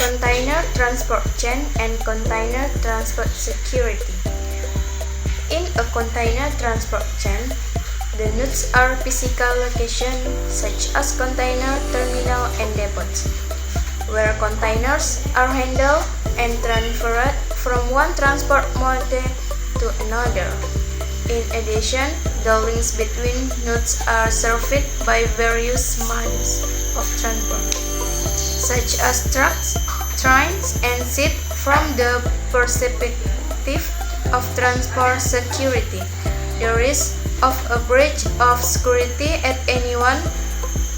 container transport chain and container transport security. In a container transport chain, the nodes are physical locations such as container terminal and depots, where containers are handled and transferred from one transport mode to another. In addition, the links between nodes are served by various modes of transport, such as trucks, trains, and ships. From the perspective of transport security, the risk of a breach of security at any one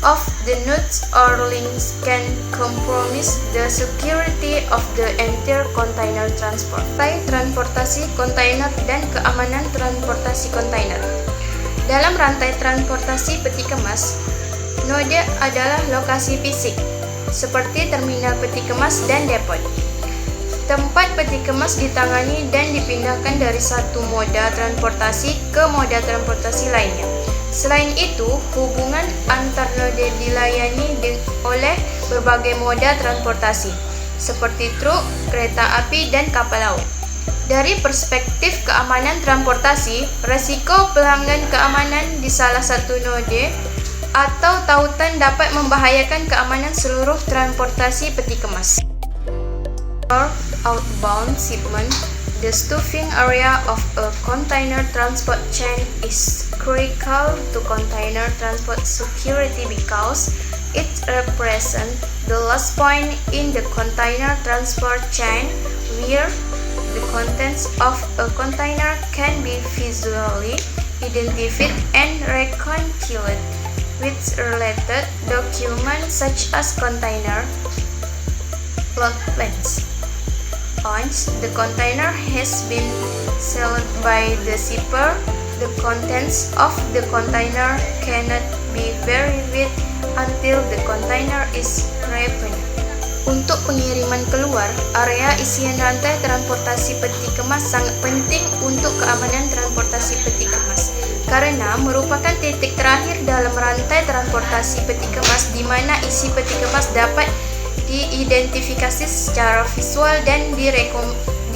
of the nodes or links can compromise the security of the entire container transport. Transportasi kontainer dan keamanan transportasi kontainer. Dalam rantai transportasi peti kemas, node adalah lokasi fisik, seperti terminal peti kemas dan depot. Tempat peti kemas ditangani dan dipindahkan dari satu moda transportasi ke moda transportasi lainnya. Selain itu, hubungan antar node dilayani oleh berbagai moda transportasi, seperti truk, kereta api, dan kapal laut. Dari perspektif keamanan transportasi, resiko pelanggan keamanan di salah satu node atau tautan dapat membahayakan keamanan seluruh transportasi peti kemas. For outbound shipment, the stuffing area of a container transport chain is critical to container transport security because it represents the last point in the container transport chain where the contents of a container can be visually identified and reconciled with related documents such as container load plans. Once the container has been sealed by the shipper, the contents of the container cannot be verified until the container is opened. Untuk pengiriman keluar, area isian rantai transportasi peti kemas sangat penting untuk keamanan transportasi peti kemas, karena merupakan titik terakhir dalam rantai transportasi peti kemas di mana isi peti kemas dapat diidentifikasi secara visual dan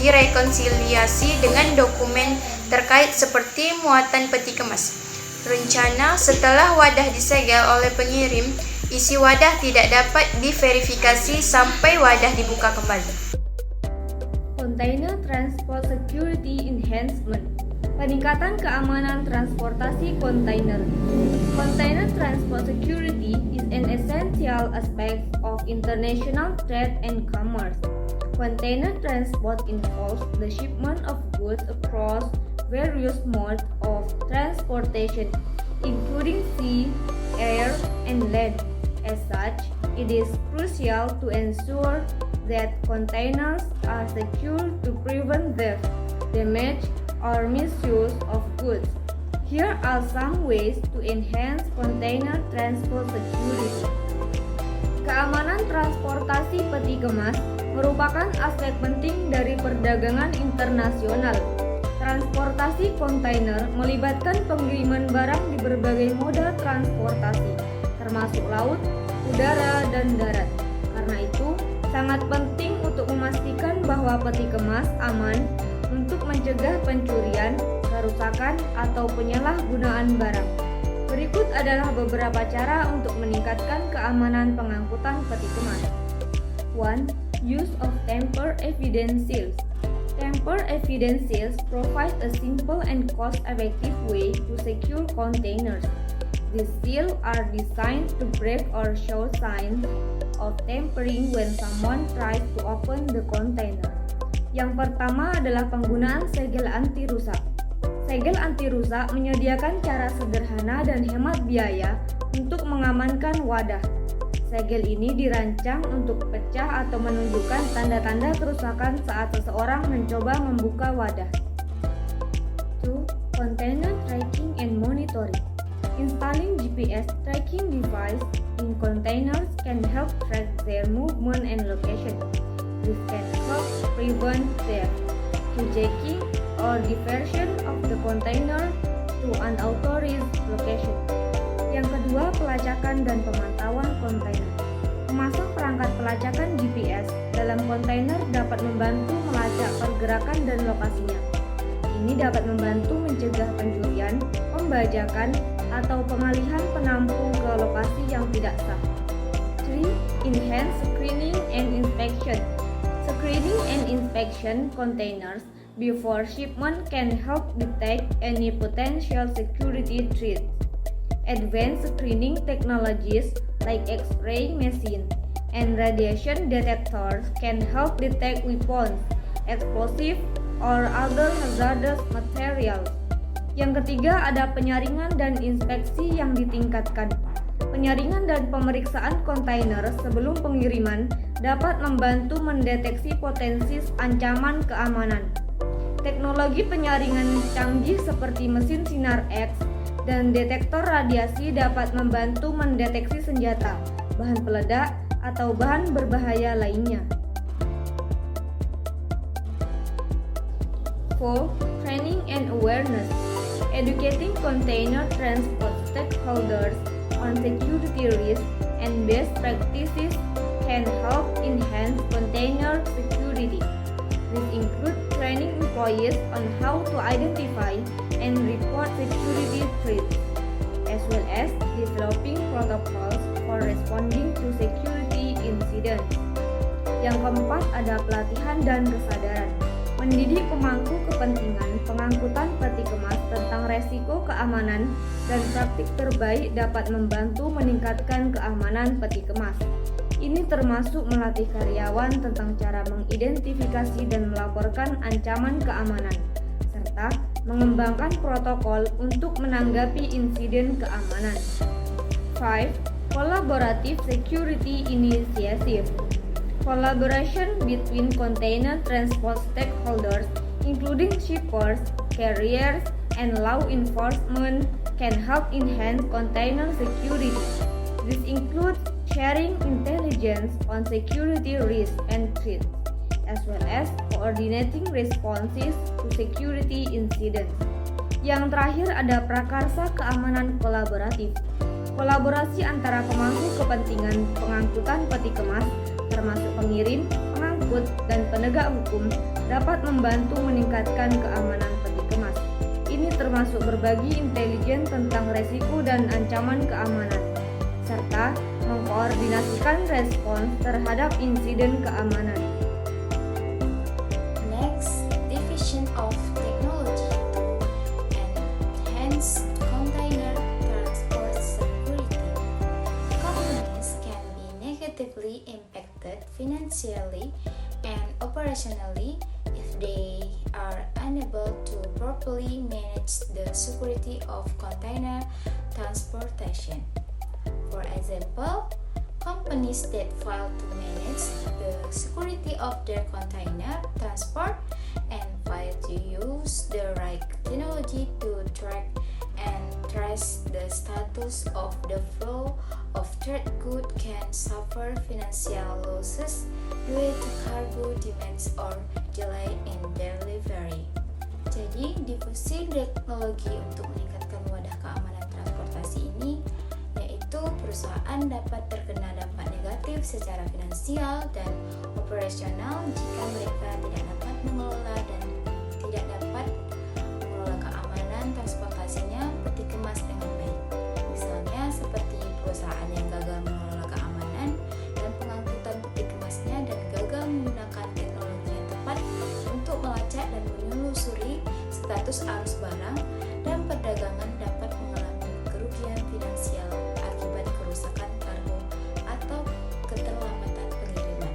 direkonsiliasi dengan dokumen terkait seperti muatan peti kemas. Rencana setelah wadah disegel oleh pengirim, isi wadah tidak dapat diverifikasi sampai wadah dibuka kembali. Container Transport Security Enhancement. Peningkatan keamanan transportasi kontainer. Container transport security is an essential aspect of international trade and commerce. Container transport involves the shipment of goods across various modes of transportation, including sea, air, and land. As such, it is crucial to ensure that containers are secure to prevent theft, damage, or misuse of goods. Here are some ways to enhance container transport security. Keamanan transportasi peti kemas merupakan aspek penting dari perdagangan internasional. Transportasi kontainer melibatkan pengiriman barang di berbagai moda transportasi, termasuk laut, udara, dan darat. Karena itu, sangat penting untuk memastikan bahwa peti kemas aman untuk mencegah pencurian, kerusakan, atau penyalahgunaan barang. Berikut adalah beberapa cara untuk meningkatkan keamanan pengangkutan peti kemas. 1. Use of tamper evidence seals. Tamper evidence seals provide a simple and cost-effective way to secure containers. These seals are designed to break or show signs of tampering when someone tries to open the container. Yang pertama adalah penggunaan segel anti rusak. Segel anti rusak menyediakan cara sederhana dan hemat biaya untuk mengamankan wadah. Segel ini dirancang untuk pecah atau menunjukkan tanda-tanda kerusakan saat seseorang mencoba membuka wadah. 2. Container tracking and monitoring. Installing GPS tracking device in containers can help track their movement and location. This can help prevent theft, hijacking, or diversion of the container to unauthorized location. Yang kedua, pelacakan dan pemantauan kontainer. Memasang perangkat pelacakan GPS dalam kontainer dapat membantu melacak pergerakan dan lokasinya. Ini dapat membantu mencegah pencurian, pembajakan, atau pengalihan penampung ke lokasi yang tidak sah. 3. Enhance screening and inspection. Screening and inspection containers before shipment can help detect any potential security threats. Advanced screening technologies like X-ray machine and radiation detectors can help detect weapons, explosive, or other hazardous materials. Yang ketiga ada penyaringan dan inspeksi yang ditingkatkan. Penyaringan dan pemeriksaan kontainer sebelum pengiriman dapat membantu mendeteksi potensi ancaman keamanan. Teknologi penyaringan canggih seperti mesin sinar X dan detektor radiasi dapat membantu mendeteksi senjata, bahan peledak, atau bahan berbahaya lainnya. 4. Training and awareness. Educating container transport stakeholders on security risks and best practices can help enhance container security. This includes training employees on how to identify and report security threats, as well as developing protocols for responding to security incidents. Yang keempat ada pelatihan dan kesadaran. Mendidik pemangku kepentingan pengangkutan peti kemas tentang resiko keamanan dan praktik terbaik dapat membantu meningkatkan keamanan peti kemas. Ini termasuk melatih karyawan tentang cara mengidentifikasi dan melaporkan ancaman keamanan, serta mengembangkan protokol untuk menanggapi insiden keamanan. 5. Collaborative Security Initiative. Collaboration between container transport stakeholders, including shippers, carriers, and law enforcement, can help enhance container security. This includes sharing intelligence on security risks and threats, as well as coordinating responses to security incidents. Yang terakhir ada prakarsa keamanan kolaboratif. Kolaborasi antara pemangku kepentingan pengangkutan peti kemas, termasuk pengirim, pengangkut, dan penegak hukum, dapat membantu meningkatkan keamanan peti kemas. Ini termasuk berbagi intelijen tentang resiko dan ancaman keamanan, serta mengkoordinasikan respons terhadap insiden keamanan. Next, division of technology to enhance container transport security. Companies can be negatively impacted financially and operationally if they are unable to properly manage the security of container transportation. For example, companies that fail to manage the security of their container transport and fail to use the right technology to track and trace the status of the flow of trade goods can suffer financial losses due to cargo demands or delay in delivery. Jadi, difusi teknologi untuk meningkatkan wadah keamanan transportasi ini yaitu perusahaan dapat terkena dampak negatif secara finansial dan operasional jika mereka tidak dapat mengelola dan tidak dapat mengelola keamanan transportasinya peti kemas dengan baik. Misalnya seperti perusahaan yang gagal mengelola keamanan dan pengangkutan peti kemasnya dan gagal menggunakan teknologi yang tepat untuk melacak dan menelusuri status arus barang dan perdagangan dapat mengalami kerugian finansial akibat kerusakan kargo atau keterlambatan pengiriman.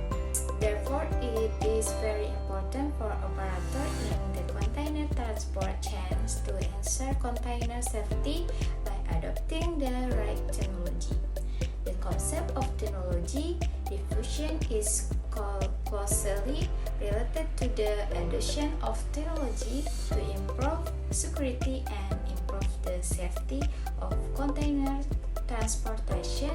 Therefore, it is very important for operator in the container transport chains to ensure container safety by adopting the right technology. The concept of technology diffusion is closely related to the adoption of technology to improve security and improve the safety of container transportation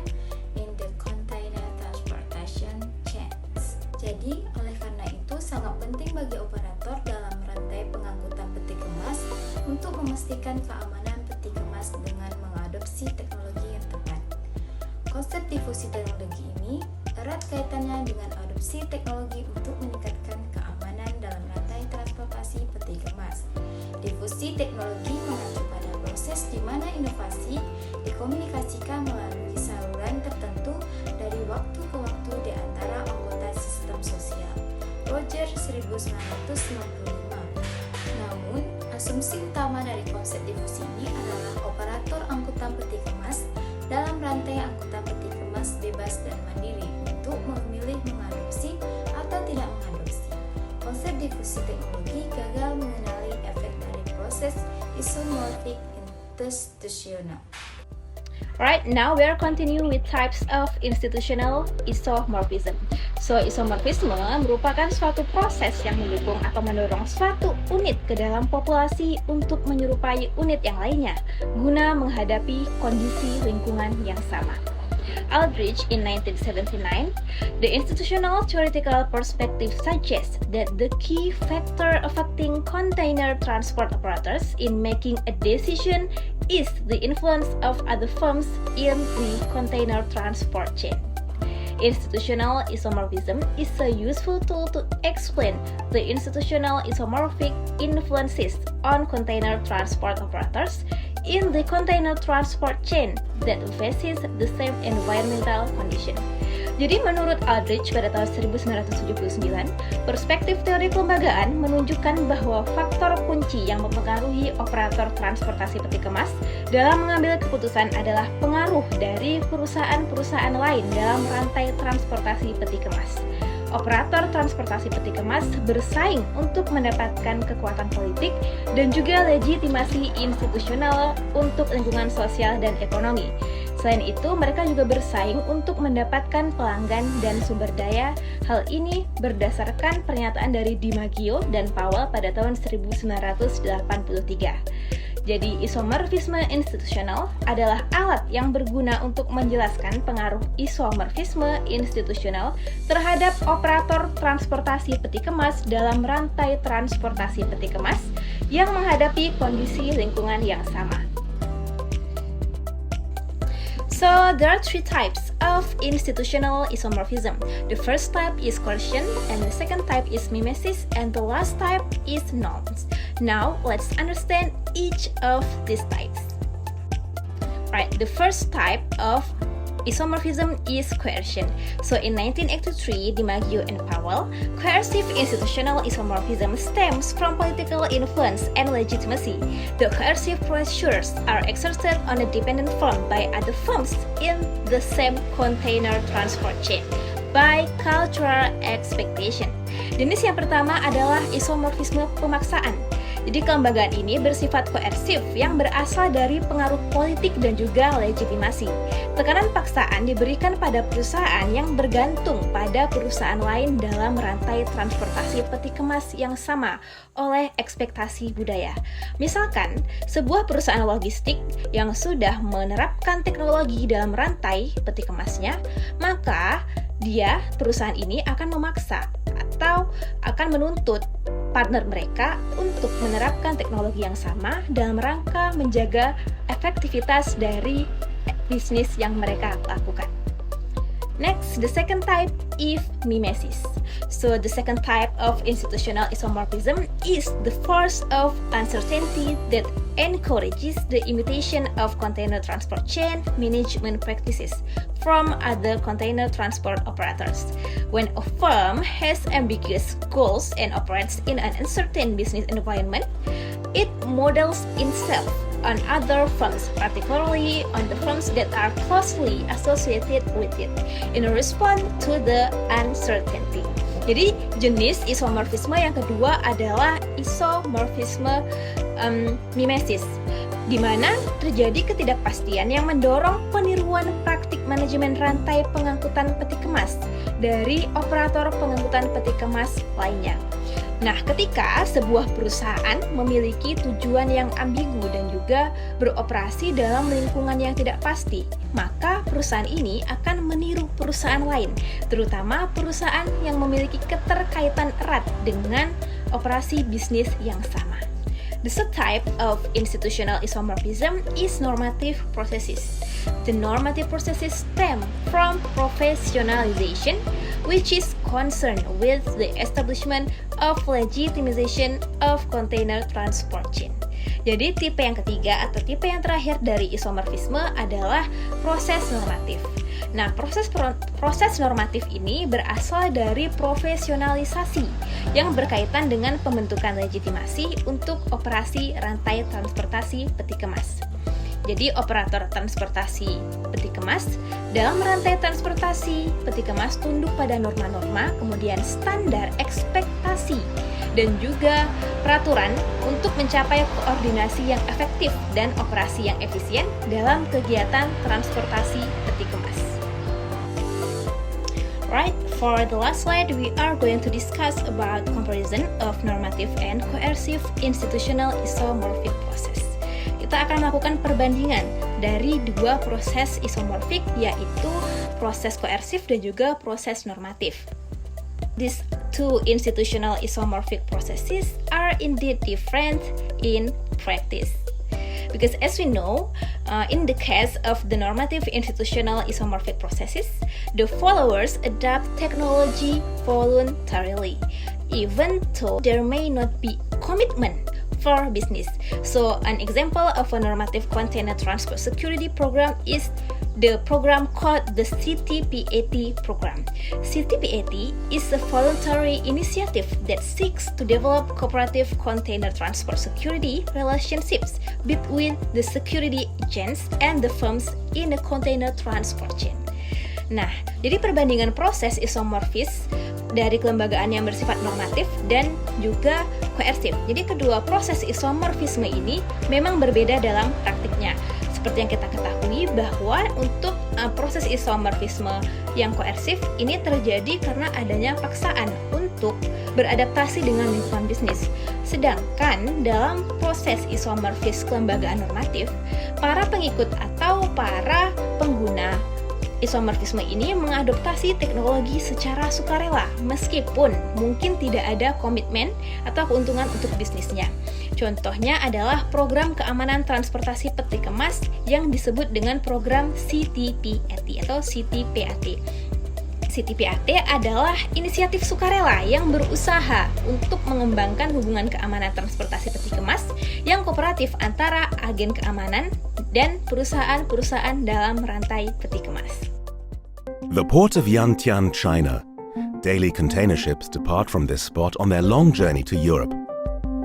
in the container transportation chains. Jadi, oleh karena itu sangat penting bagi operator dalam rantai pengangkutan peti kemas untuk memastikan keamanan peti kemas dengan mengadopsi teknologi yang tepat. Konsep difusi teknologi ini erat kaitannya dengan adopsi teknologi untuk meningkatkan keamanan dalam rantai transportasi peti kemas. Difusi teknologi mengacu pada proses di mana inovasi dikomunikasikan melalui saluran tertentu dari waktu ke waktu di antara anggota sistem sosial. Roger 1995. Namun, asumsi utama dari konsep difusi ini adalah operator angkutan peti kemas dalam rantai angkutan peti kemas bebas dan mandiri untuk memilih mengadopsi atau tidak mengadopsi. Konsep difusi teknologi gagal mengenali efek dari proses isomorphic institutional. Right, now we are continuing with types of institutional isomorphism. So, isomorphisme merupakan suatu proses yang mendukung atau mendorong suatu unit ke dalam populasi untuk menyerupai unit yang lainnya, guna menghadapi kondisi lingkungan yang sama. Aldrich in 1979, the institutional theoretical perspective suggests that the key factor affecting container transport operators in making a decision is the influence of other firms in the container transport chain. Institutional isomorphism is a useful tool to explain the institutional isomorphic influences on container transport operators in the container transport chain that faces the same environmental condition. Jadi menurut Aldrich pada tahun 1979, perspektif teori kelembagaan menunjukkan bahwa faktor kunci yang mempengaruhi operator transportasi peti kemas dalam mengambil keputusan adalah pengaruh dari perusahaan-perusahaan lain dalam rantai transportasi peti kemas. Operator transportasi peti kemas bersaing untuk mendapatkan kekuatan politik dan juga legitimasi institusional untuk lingkungan sosial dan ekonomi. Selain itu, mereka juga bersaing untuk mendapatkan pelanggan dan sumber daya. Hal ini berdasarkan pernyataan dari DiMaggio dan Powell pada tahun 1983. Jadi, isomorfisme institusional adalah alat yang berguna untuk menjelaskan pengaruh isomorfisme institusional terhadap operator transportasi peti kemas dalam rantai transportasi peti kemas yang menghadapi kondisi lingkungan yang sama. So, there are three types of institutional isomorphism. The first type is coercion, and the second type is mimesis, and the last type is norms. Now, let's understand each of these types. Right, the first type of isomorphism is coercion. So in 1983, DiMaggio and Powell, coercive institutional isomorphism stems from political influence and legitimacy. The coercive pressures are exerted on a dependent firm by other firms in the same container transport chain by cultural expectation. Jenis yang pertama adalah isomorfisme pemaksaan. Jadi kelembagaan ini bersifat koersif yang berasal dari pengaruh politik dan juga legitimasi. Tekanan paksaan diberikan pada perusahaan yang bergantung pada perusahaan lain dalam rantai transportasi peti kemas yang sama oleh ekspektasi budaya. Misalkan, sebuah perusahaan logistik yang sudah menerapkan teknologi dalam rantai peti kemasnya, maka perusahaan ini akan memaksa atau akan menuntut partner mereka untuk menerapkan teknologi yang sama dalam rangka menjaga efektivitas dari bisnis yang mereka lakukan. Next, the second type is mimesis. So the second type of institutional isomorphism is the force of uncertainty that encourages the imitation of container transport chain management practices from other container transport operators. When a firm has ambiguous goals and operates in an uncertain business environment, it models itself on other firms, particularly on the firms that are closely associated with it, in response to the uncertainty. Jadi jenis isomorfisme yang kedua adalah isomorfisme mimesis, di mana terjadi ketidakpastian yang mendorong peniruan praktik manajemen rantai pengangkutan peti kemas dari operator pengangkutan peti kemas lainnya. Nah, ketika sebuah perusahaan memiliki tujuan yang ambigu dan juga beroperasi dalam lingkungan yang tidak pasti, maka perusahaan ini akan meniru perusahaan lain, terutama perusahaan yang memiliki keterkaitan erat dengan operasi bisnis yang sama. The third type of institutional isomorphism is normative processes. The normative processes stem from professionalization, which is concerned with the establishment of legitimization of container transport chain. Jadi tipe yang ketiga atau tipe yang terakhir dari isomorfisme adalah proses normatif. Nah, proses normatif ini berasal dari profesionalisasi yang berkaitan dengan pembentukan legitimasi untuk operasi rantai transportasi peti kemas. Jadi operator transportasi peti kemas dalam rantai transportasi peti kemas tunduk pada norma-norma, kemudian standar ekspektasi dan juga peraturan untuk mencapai koordinasi yang efektif dan operasi yang efisien dalam kegiatan transportasi peti kemas. Right, for the last slide, we are going to discuss about comparison of normative and coercive institutional isomorphic process. Kita akan melakukan perbandingan dari dua proses isomorfik, yaitu proses koersif dan juga proses normatif. These two institutional isomorphic processes are indeed different in practice. Because as we know, in the case of the normative institutional isomorphic processes, the followers adopt technology voluntarily, even though there may not be commitment for business. So an example of a normative container transport security program is the program called the CTPAT program. CTPAT is a voluntary initiative that seeks to develop cooperative container transport security relationships between the security agents and the firms in the container transport chain. Nah, jadi perbandingan proses isomorfis dari kelembagaan yang bersifat normatif dan juga koersif. Jadi kedua proses isomorfisme ini memang berbeda dalam praktiknya. Seperti yang kita ketahui bahwa untuk proses isomorfisme yang koersif ini terjadi karena adanya paksaan untuk beradaptasi dengan lingkungan bisnis. Sedangkan dalam proses isomorfis kelembagaan normatif, para pengikut atau para pengguna isomorfisme ini mengadoptasi teknologi secara sukarela meskipun mungkin tidak ada komitmen atau keuntungan untuk bisnisnya. Contohnya adalah program keamanan transportasi peti kemas yang disebut dengan program CTPAT atau CTPAT. CTPAT adalah inisiatif sukarela yang berusaha untuk mengembangkan hubungan keamanan transportasi peti kemas yang kooperatif antara agen keamanan dan perusahaan-perusahaan dalam rantai peti kemas. The port of Yantian, China. Daily container ships depart from this spot on their long journey to Europe.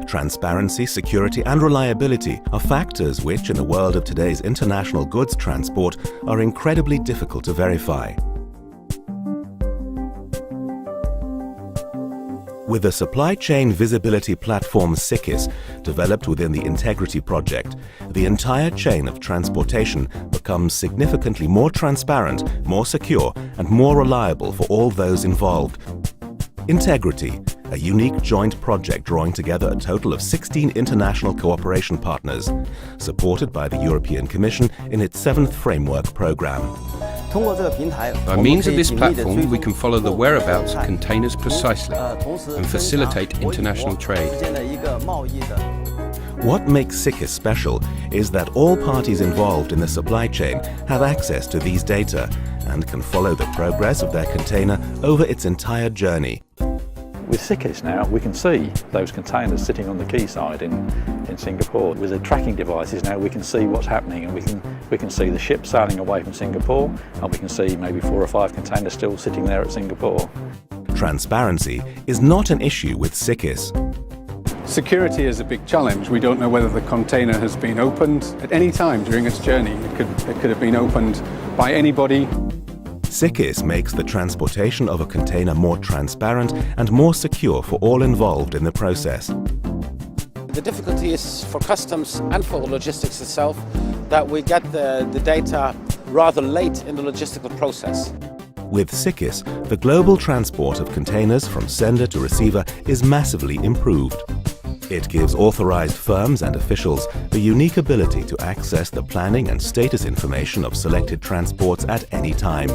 Transparency, security, and reliability are factors which, in the world of today's international goods transport, are incredibly difficult to verify. With the supply chain visibility platform SICIS, developed within the Integrity Project, the entire chain of transportation becomes significantly more transparent, more secure, and more reliable for all those involved. Integrity, a unique joint project drawing together a total of 16 international cooperation partners, supported by the European Commission in its 7th Framework Programme. By means of this platform, we can follow the whereabouts of containers precisely and facilitate international trade. What makes SICIS special is that all parties involved in the supply chain have access to these data and can follow the progress of their container over its entire journey. With SICIS now, we can see those containers sitting on the quayside in Singapore. With the tracking devices now, we can see what's happening, and we can see the ship sailing away from Singapore, and we can see maybe 4 or 5 containers still sitting there at Singapore. Transparency is not an issue with SICIS. Security is a big challenge. We don't know whether the container has been opened at any time during its journey. It could have been opened by anybody. SICIS makes the transportation of a container more transparent and more secure for all involved in the process. The difficulty is for customs and for logistics itself that we get the data rather late in the logistical process. With SICIS, the global transport of containers from sender to receiver is massively improved. It gives authorized firms and officials the unique ability to access the planning and status information of selected transports at any time.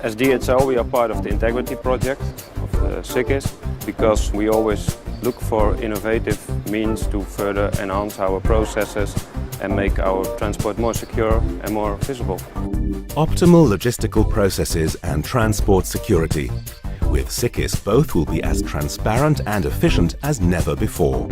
As DHL, we are part of the Integrity Project of SICIS because we always look for innovative means to further enhance our processes and make our transport more secure and more visible. Optimal logistical processes and transport security. With SICKIS, both will be as transparent and efficient as never before.